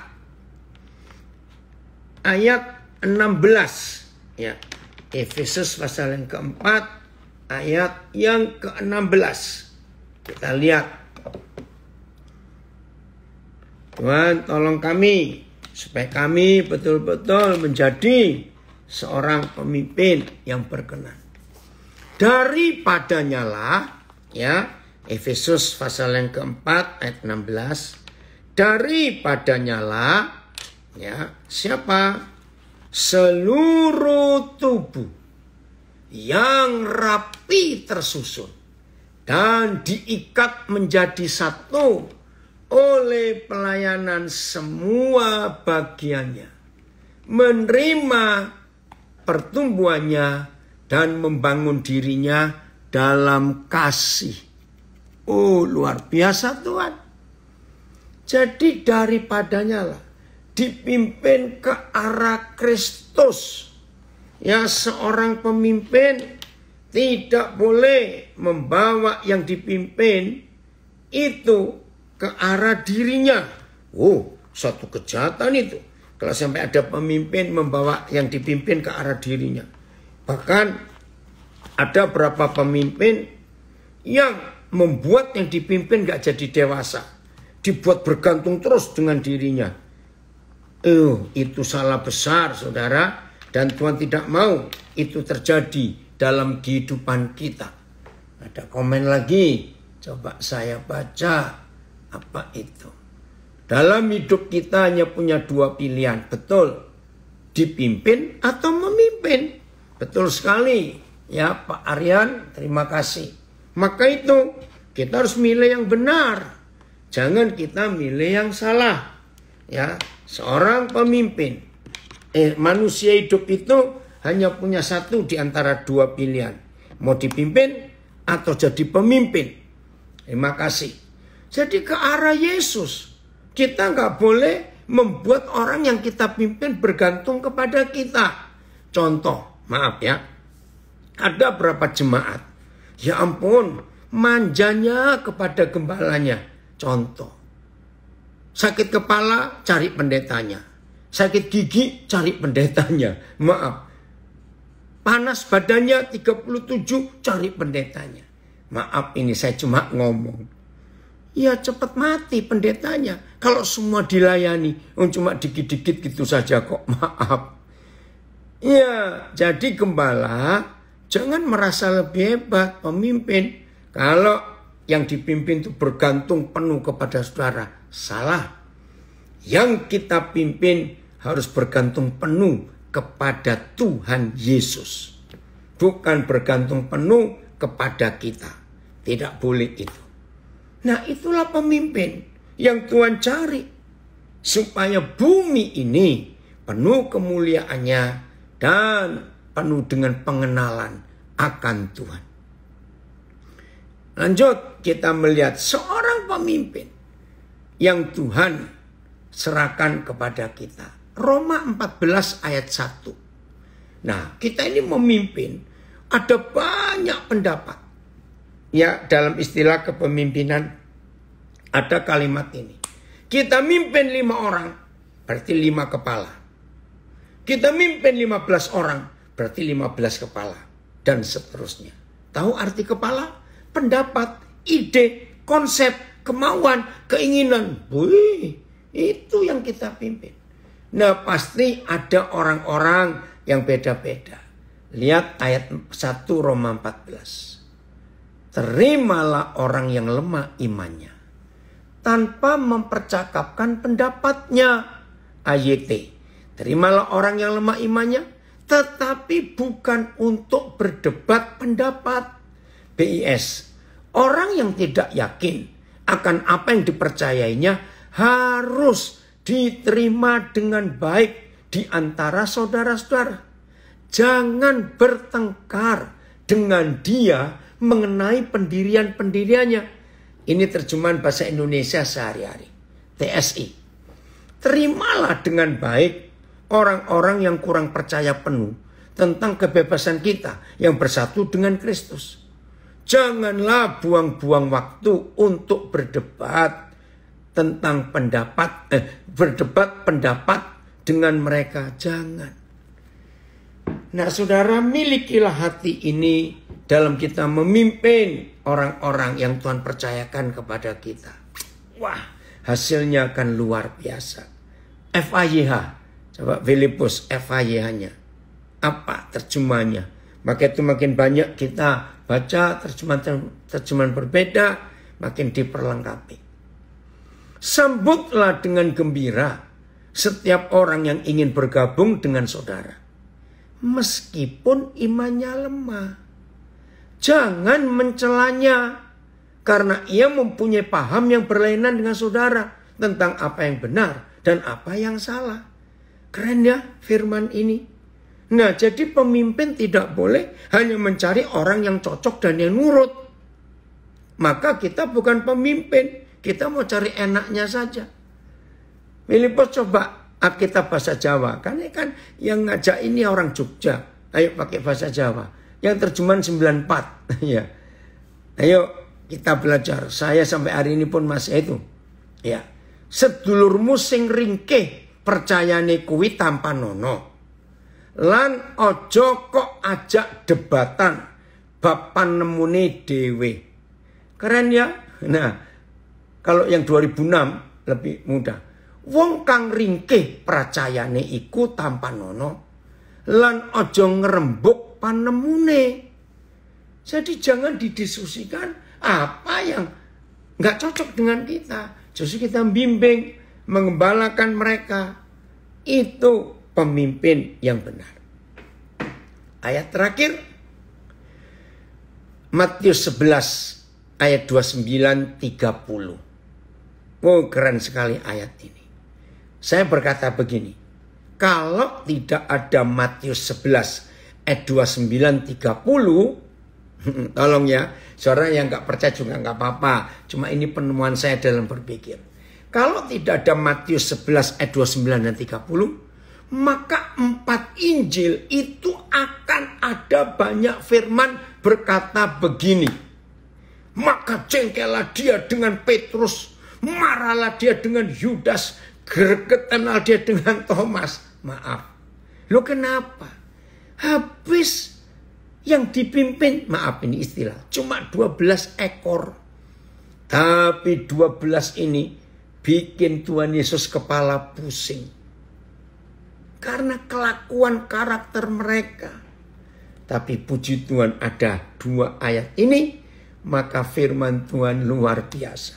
Ayat 16. Ya. Efesus pasal yang keempat. Ayat yang ke-16. Kita lihat. Tuhan tolong kami. Supaya kami betul-betul menjadi seorang pemimpin yang berkenan. Daripadanya lah, ya, Efesus pasal yang keempat ayat 16. Daripadanya lah, ya, siapa? Seluruh tubuh yang rapi tersusun dan diikat menjadi satu oleh pelayanan semua bagiannya, menerima pertumbuhannya dan membangun dirinya dalam kasih. Oh, luar biasa Tuhan. Jadi daripadanya lah dipimpin ke arah Kristus. Ya, seorang pemimpin tidak boleh membawa yang dipimpin itu ke arah dirinya. Oh, suatu kejahatan itu. Kalau sampai ada pemimpin membawa yang dipimpin ke arah dirinya. Bahkan ada beberapa pemimpin yang membuat yang dipimpin gak jadi dewasa. Dibuat bergantung terus dengan dirinya. Itu salah besar saudara. Dan Tuhan tidak mau itu terjadi dalam kehidupan kita. Ada komen lagi. Coba saya baca. Apa itu? Dalam hidup kita hanya punya dua pilihan. Betul. Dipimpin atau memimpin. Betul sekali. Ya Pak Aryan, terima kasih. Maka itu kita harus milih yang benar. Jangan kita milih yang salah. Ya, seorang pemimpin. Manusia hidup itu hanya punya satu di antara dua pilihan. Mau dipimpin atau jadi pemimpin. Terima kasih. Jadi ke arah Yesus. Kita nggak boleh membuat orang yang kita pimpin bergantung kepada kita. Contoh, maaf ya. Ada berapa jemaat. Ya ampun, manjanya kepada gembalanya. Contoh. Sakit kepala, cari pendetanya. Sakit gigi, cari pendetanya. Maaf. Panas badannya 37, cari pendetanya. Maaf, ini saya cuma ngomong. Ya cepat mati pendetanya. Kalau semua dilayani, cuma dikit-dikit gitu saja kok. Maaf. Ya, jadi gembala, jangan merasa lebih hebat pemimpin. Kalau yang dipimpin itu bergantung penuh kepada saudara. Salah. Yang kita pimpin harus bergantung penuh kepada Tuhan Yesus. Bukan bergantung penuh kepada kita. Tidak boleh itu. Nah, itulah pemimpin yang Tuhan cari. Supaya bumi ini penuh kemuliaannya dan penuh dengan pengenalan akan Tuhan. Lanjut, kita melihat seorang pemimpin yang Tuhan serahkan kepada kita. Roma 14 ayat 1. Nah, kita ini memimpin. Ada banyak pendapat. Ya, dalam istilah kepemimpinan ada kalimat ini. Kita mimpin 5 orang, berarti 5 kepala. Kita mimpin 15 orang, berarti 15 kepala. Dan seterusnya. Tahu arti kepala? Pendapat, ide, konsep, kemauan, keinginan. Wih, itu yang kita pimpin. Nah, pasti ada orang-orang yang beda-beda. Lihat ayat 1 Roma 14. Terimalah orang yang lemah imannya tanpa mempercakapkan pendapatnya. AYT. Terimalah orang yang lemah imannya tetapi bukan untuk berdebat pendapat. BIS. Orang yang tidak yakin akan apa yang dipercayainya harus diterima dengan baik di antara saudara-saudara. Jangan bertengkar dengan dia mengenai pendirian-pendiriannya. Ini terjemahan bahasa Indonesia sehari-hari. TSI. Terimalah dengan baik orang-orang yang kurang percaya penuh tentang kebebasan kita yang bersatu dengan Kristus. Janganlah buang-buang waktu untuk berdebat tentang berdebat pendapat dengan mereka. Jangan. Nah, saudara, milikilah hati ini dalam kita memimpin orang-orang yang Tuhan percayakan kepada kita. Wah, hasilnya akan luar biasa. FAYH. Coba Filipus FAYH-nya. Apa terjemahannya? Maka itu makin banyak kita baca terjemahan berbeda, makin diperlengkapi. Sambutlah dengan gembira setiap orang yang ingin bergabung dengan saudara. meskipun imannya lemah. Jangan mencelanya, karena ia mempunyai paham yang berlainan dengan saudara tentang apa yang benar dan apa yang salah. Keren ya firman ini. Nah, jadi pemimpin tidak boleh hanya mencari orang yang cocok dan yang nurut. Maka kita bukan pemimpin, kita mau cari enaknya saja. Filipus coba Alkitab bahasa Jawa. Karena kan yang ngajak ini orang Jogja. Ayo pakai bahasa Jawa. Yang terjemahan 94. Ya. Ayo kita belajar. Saya sampai hari ini pun masih itu. Ya. Sedulurmu sing ringkih percayane kuwi tanpa nono. Lan ojo kok ajak debatan bab panemune dhewe. Keren ya? Nah, kalau yang 2006 lebih mudah. Wong kang ringkih percayane iku tanpa nono. Lan ojo ngerembuk panemune. Jadi jangan didiskusikan apa yang nggak cocok dengan kita. Justru kita bimbing, mengembalakan mereka. Itu pemimpin yang benar. Ayat terakhir, Matius 11 ayat 29-30. Oh, keren sekali ayat ini. Saya berkata begini, kalau tidak ada Matius 11 ayat 29-30, tolong ya, saudara yang nggak percaya juga nggak apa-apa. Cuma ini penemuan saya dalam berpikir. Kalau tidak ada Matius 11 ayat 29 dan 30, maka 4 Injil itu akan ada banyak firman berkata begini. Maka jengkellah dia dengan Petrus, marahlah dia dengan Yudas, gregetanlah dia dengan Thomas. Maaf. Loh kenapa? Habis yang dipimpin, maaf ini istilah, cuma 12 ekor. Tapi 12 ini bikin Tuhan Yesus kepala pusing. Karena kelakuan karakter mereka. Tapi puji Tuhan ada 2 ayat ini. Maka firman Tuhan luar biasa.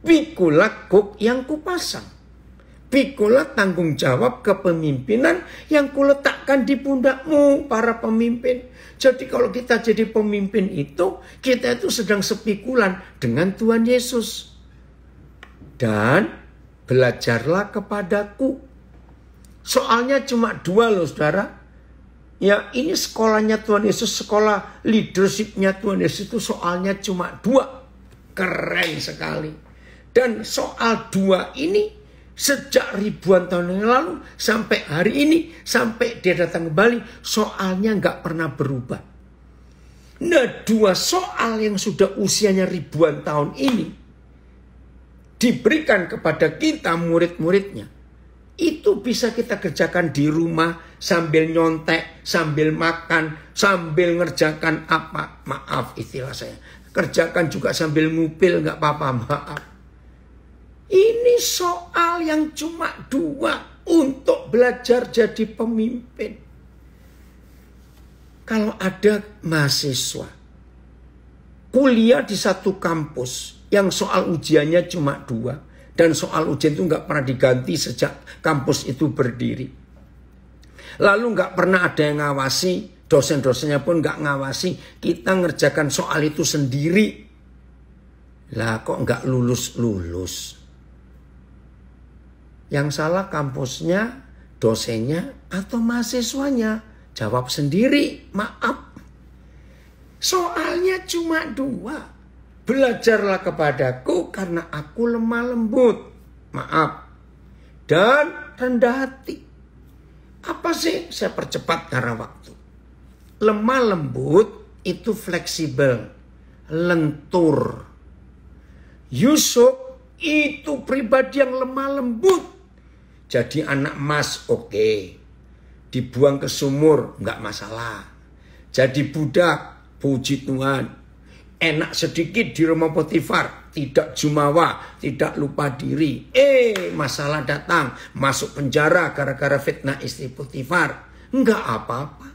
Pikulah kuk yang kupasang. Pikulah tanggung jawab kepemimpinan yang kuletakkan di pundakmu para pemimpin. Jadi kalau kita jadi pemimpin itu, kita itu sedang sepikulan dengan Tuhan Yesus. Dan belajarlah kepadaku. Soalnya cuma 2 loh saudara. Ya ini sekolahnya Tuhan Yesus, sekolah leadershipnya Tuhan Yesus itu soalnya cuma 2. Keren sekali. Dan soal 2 ini sejak ribuan tahun yang lalu sampai hari ini, sampai dia datang kembali, soalnya nggak pernah berubah. Nah 2 soal yang sudah usianya ribuan tahun ini diberikan kepada kita murid-muridnya. Itu bisa kita kerjakan di rumah sambil nyontek, sambil makan, sambil ngerjakan apa. Maaf istilah saya. Kerjakan juga sambil ngupil, nggak apa-apa, maaf. Ini soal yang cuma 2 untuk belajar jadi pemimpin. Kalau ada mahasiswa kuliah di satu kampus yang soal ujiannya cuma 2. Dan soal ujian itu nggak pernah diganti sejak kampus itu berdiri. Lalu nggak pernah ada yang ngawasi, dosen-dosennya pun nggak ngawasi. Kita ngerjakan soal itu sendiri. Lah kok nggak lulus-lulus? Yang salah kampusnya, dosennya, atau mahasiswanya? Jawab sendiri, maaf. Soalnya cuma 2. Belajarlah kepadaku karena aku lemah lembut. Maaf. Dan rendah hati. Apa sih? Saya percepat karena waktu. Lemah lembut itu fleksibel. Lentur. Yusuf itu pribadi yang lemah lembut. Jadi anak emas oke. Dibuang ke sumur nggak masalah. Jadi budak puji Tuhan. Enak sedikit di rumah Potifar, tidak jumawa, tidak lupa diri. Masalah datang, masuk penjara gara-gara fitnah istri Potifar. Enggak apa-apa.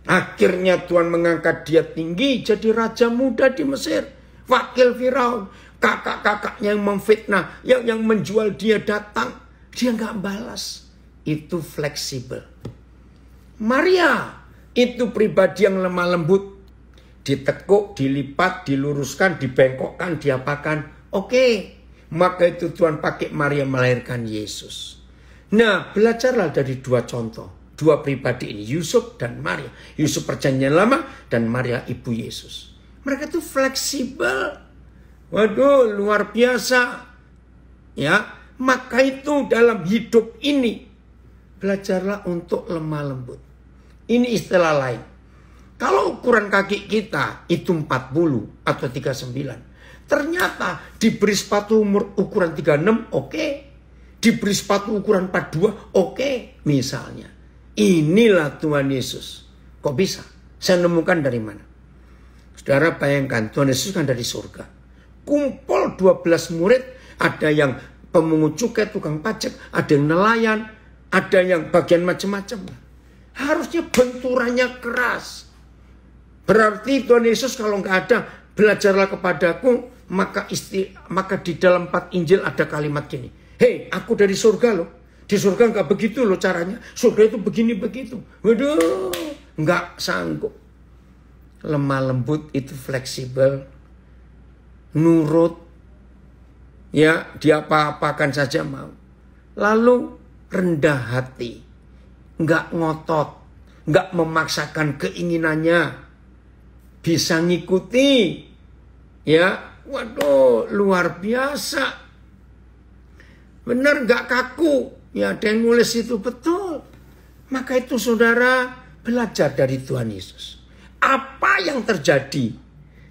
Akhirnya Tuhan mengangkat dia tinggi jadi raja muda di Mesir. Wakil Firaun, kakak-kakaknya yang memfitnah, yang menjual dia datang. Dia enggak balas. Itu fleksibel. Maria itu pribadi yang lemah lembut. Ditekuk, dilipat, diluruskan, dibengkokkan, diapakan. Oke. Maka itu Tuhan pakai Maria melahirkan Yesus. Nah, belajarlah dari dua contoh. Dua pribadi ini, Yusuf dan Maria. Yusuf perjanjian lama dan Maria ibu Yesus. Mereka itu fleksibel. Waduh, luar biasa. Ya, maka itu dalam hidup ini belajarlah untuk lemah lembut. Ini istilah lain. Kalau ukuran kaki kita itu 40 atau 39. Ternyata diberi sepatu ukuran 36, oke. Diberi sepatu ukuran 42, oke. Misalnya. Inilah Tuhan Yesus. Kok bisa? Saya nemukan dari mana? Saudara bayangkan, Tuhan Yesus kan dari surga. Kumpul 12 murid. Ada yang pemungut cukai, tukang pajak. Ada yang nelayan. Ada yang bagian macam-macam. Harusnya benturannya keras. Berarti Tuhan Yesus kalau nggak ada, belajarlah kepadaku. Maka di dalam 4 Injil ada kalimat gini. Hei, aku dari surga loh. Di surga nggak begitu loh caranya. Surga itu begini begitu. Waduh, nggak sanggup. Lemah lembut itu fleksibel. Nurut. Ya, diapa-apakan saja mau. Lalu rendah hati. Nggak ngotot. Nggak memaksakan keinginannya. Bisa ngikuti. Ya, waduh, luar biasa. Benar nggak kaku? Ya, ada yang nulis itu betul. Maka itu saudara belajar dari Tuhan Yesus. Apa yang terjadi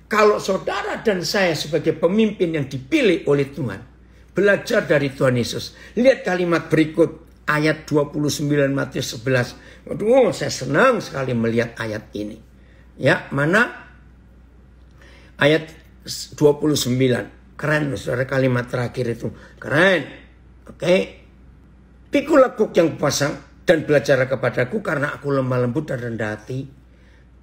kalau saudara dan saya sebagai pemimpin yang dipilih oleh Tuhan belajar dari Tuhan Yesus? Lihat kalimat berikut ayat 29 Matius 11. Waduh, saya senang sekali melihat ayat ini. Ya, mana? Ayat 29. Keren saudara kalimat terakhir itu. Keren. Oke. Pikul lekuk yang kupasang dan belajarlah kepadaku karena aku lemah lembut dan rendah hati.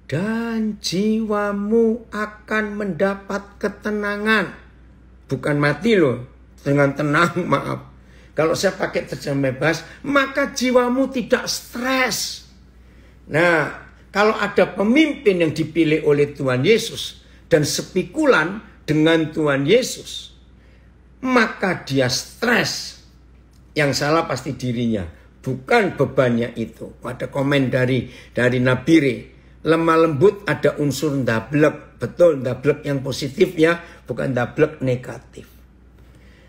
Dan jiwamu akan mendapat ketenangan. Bukan mati loh. Dengan tenang, maaf. Kalau saya pakai terjemahan bebas, maka jiwamu tidak stres. Nah, kalau ada pemimpin yang dipilih oleh Tuhan Yesus dan sepikulan dengan Tuhan Yesus, maka dia stres. Yang salah pasti dirinya, bukan bebannya itu. Ada komen dari Nabi Re. Lemah lembut ada unsur ndablek. Betul, ndablek yang positif ya, bukan ndablek negatif.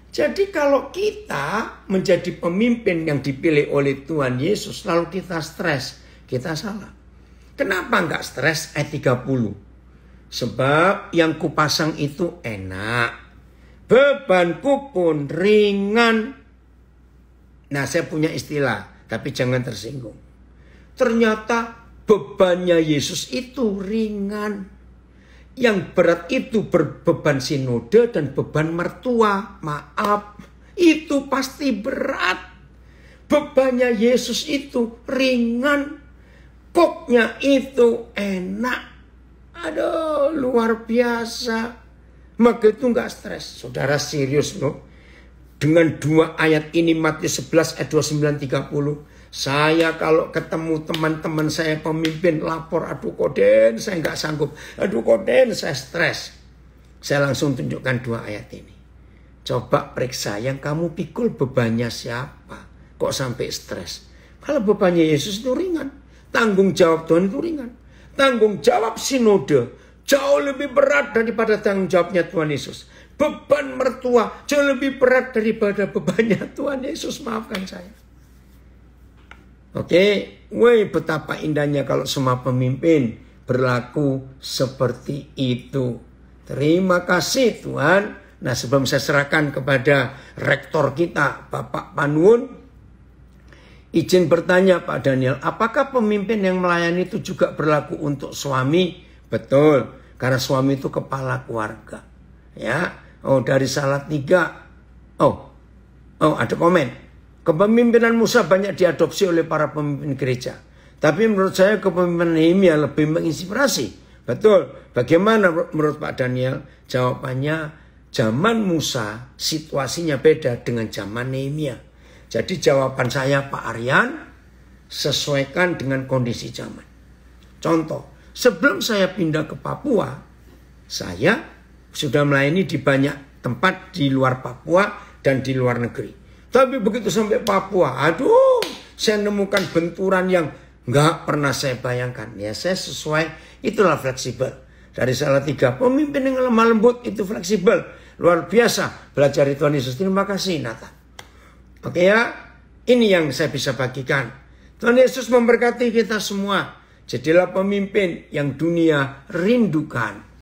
Jadi kalau kita menjadi pemimpin yang dipilih oleh Tuhan Yesus, lalu kita stres, kita salah. Kenapa enggak stres? Ayat 30. Sebab yang kupasang itu enak. Bebanku pun ringan. Nah, saya punya istilah, tapi jangan tersinggung. Ternyata bebannya Yesus itu ringan. Yang berat itu beban sinode dan beban mertua. Maaf, itu pasti berat. Bebannya Yesus itu ringan. Koknya itu enak. Aduh, luar biasa. Maka itu enggak stres. Saudara serius loh. Dengan 2 ayat ini Matius 11 ayat 29-30. Saya kalau ketemu teman-teman saya pemimpin lapor. Aduh Koden saya nggak sanggup. Aduh Koden saya stres. Saya langsung tunjukkan 2 ayat ini. Coba periksa yang kamu pikul bebannya siapa. Kok sampai stres. Kalau bebannya Yesus itu ringan. Tanggung jawab Tuhan itu ringan. Tanggung jawab sinode jauh lebih berat daripada tanggung jawabnya Tuhan Yesus. Beban mertua jauh lebih berat daripada bebannya Tuhan Yesus. Maafkan saya. Oke, woi betapa indahnya kalau semua pemimpin berlaku seperti itu. Terima kasih Tuhan. Nah, sebelum saya serahkan kepada rektor kita, Bapak Panuun, izin bertanya Pak Daniel, apakah pemimpin yang melayani itu juga berlaku untuk suami? Betul, karena suami itu kepala keluarga. Ya. Oh, dari Salatiga. Oh, ada komen. Kepemimpinan Musa banyak diadopsi oleh para pemimpin gereja. Tapi menurut saya kepemimpinan Nehemia lebih menginspirasi. Betul. Bagaimana menurut Pak Daniel? Jawabannya, zaman Musa situasinya beda dengan zaman Nehemia. Jadi jawaban saya Pak Aryan, sesuaikan dengan kondisi zaman. Contoh, sebelum saya pindah ke Papua, saya sudah melayani di banyak tempat di luar Papua dan di luar negeri. Tapi begitu sampai Papua, aduh, saya nemukan benturan yang nggak pernah saya bayangkan. Ya saya sesuai, itulah fleksibel. Dari salah 3, pemimpin yang lemah lembut itu fleksibel. Luar biasa, belajar dari Tuhan Yesus. Terima kasih Nathan. Oke ya, ini yang saya bisa bagikan. Tuhan Yesus memberkati kita semua. Jadilah pemimpin yang dunia rindukan.